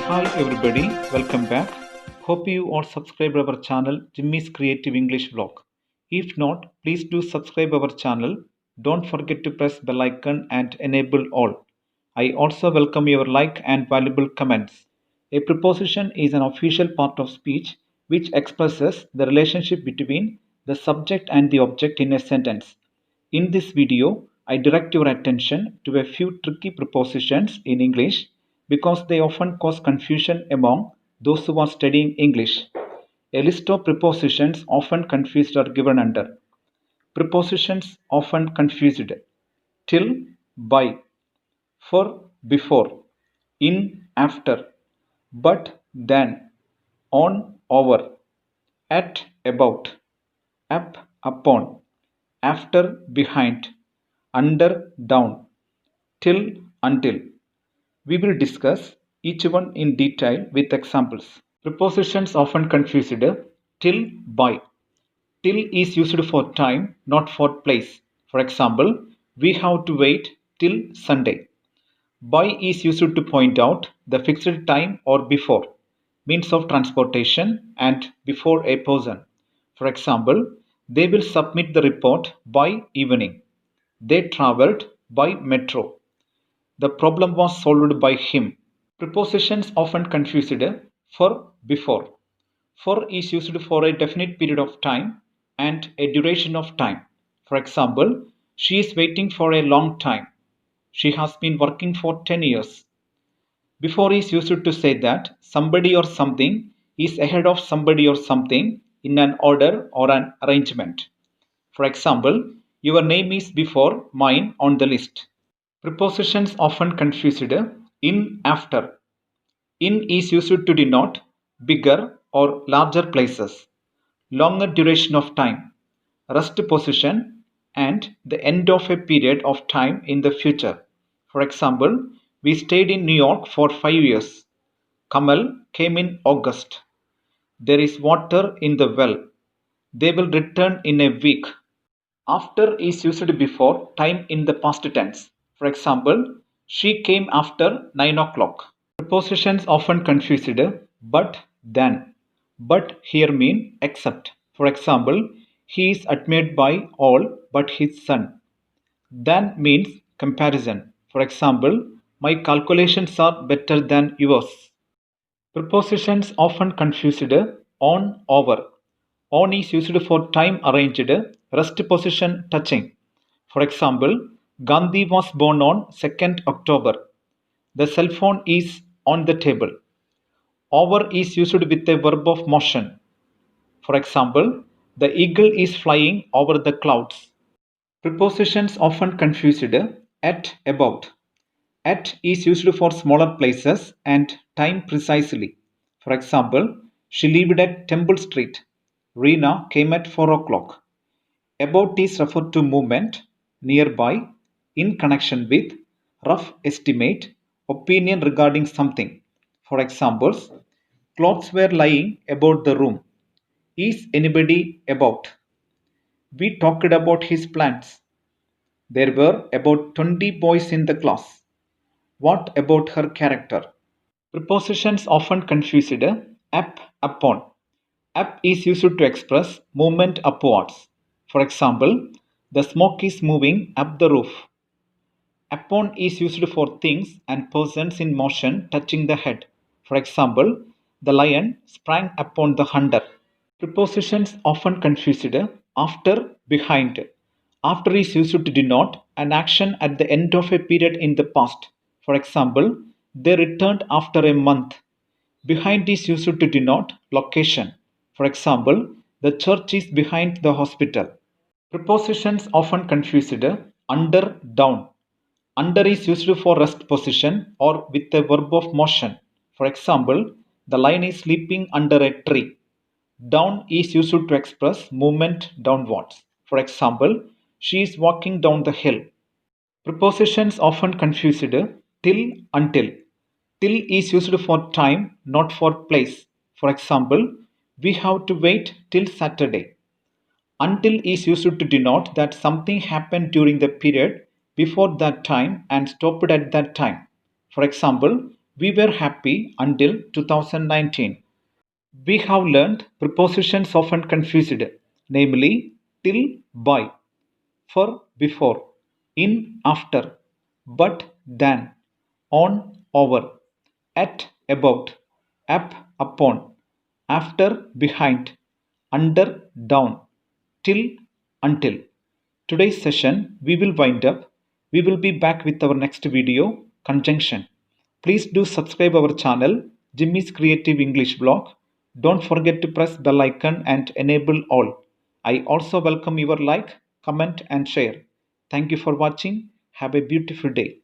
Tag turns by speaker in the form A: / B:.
A: Hi everybody, welcome back. Hope you all subscribe our channel Jimmy's Creative English Vlog. If not, please do subscribe our channel. Don't forget to press bell icon and enable all. I also welcome your like and valuable comments. A preposition is an official part of speech which expresses the relationship between the subject and the object in a sentence. In this video, I direct your attention to a few tricky prepositions in English because they often cause confusion among those who are studying English. A list of prepositions often confused are given under. Prepositions often confused: till, by, for, before, in, after, but, than, on, over, at, about, up, upon, after, behind, under, down, till, until. We will discuss each one in detail with examples. Prepositions often confused: till, by. Till is used for time, not for place. For example, we have to wait till Sunday. By is used to point out the fixed time or before, means of transportation, and before a person. For example, they will submit the report by evening. They travelled by metro. The problem was solved by him. Prepositions often confused: for, before. For is used for a definite period of time and a duration of time. For example, she is waiting for a long time. She has been working for 10 years. Before is used to say that somebody or something is ahead of somebody or something in an order or an arrangement. For example, your name is before mine on the list. Prepositions often confused: in, after. In is used to denote bigger or larger places, longer duration of time, rest position, and the end of a period of time in the future. For example, we stayed in New York for 5 years. Kamal came in August. There is water in the well. They will return in a week. After is used before time in the past tense. For example, she came after 9 o'clock. Prepositions often confused: but, than. But here mean except. For example, he is admired by all but his son. Than means comparison. For example, my calculations are better than yours. Prepositions often confused: on, over. On is used for time arranged, rest position touching. For example, Gandhi was born on 2nd October. The cell phone is on the table. Over is used with a verb of motion. For example, the eagle is flying over the clouds. Prepositions often confused: at, about. At is used for smaller places and time precisely. For example, she lived at Temple Street. Reena came at 4 o'clock. About is referred to movement, nearby, in connection with, rough estimate, opinion regarding something. For examples, clothes were lying about the room. Is anybody about? We talked about his plans. There were about 20 boys in the class. What about her character? Prepositions often confused: up, upon. Up is used to express movement upwards. For example, the smoke is moving up the roof. Upon is used for things and persons in motion touching the head. For example, the lion sprang upon the hunter. Prepositions often confused: after, behind. After is used to denote an action at the end of a period in the past. For example, they returned after a month. Behind is used to denote location. For example, the church is behind the hospital. Prepositions often confused: under, down. Under is used for rest position or with a verb of motion. For example, the lion is sleeping under a tree. Down is used to express movement downwards. For example, she is walking down the hill. Prepositions often confused: till, until. Till is used for time, not for place. For example, we have to wait till Saturday. Until is used to denote that something happened during the period before that time and stopped at that time. For example, we were happy until 2019. We have learned prepositions often confused, namely till, by, for, before, in, after, but, than, on, over, at, about, up, upon, after, behind, under, down, till, until. Today's session we will wind up. We will be back with our next video, conjunction. Please do subscribe our channel, Jimmy's Creative English Blog. Don't forget to press bell icon and enable all. I also welcome your like, comment and share. Thank you for watching. Have a beautiful day.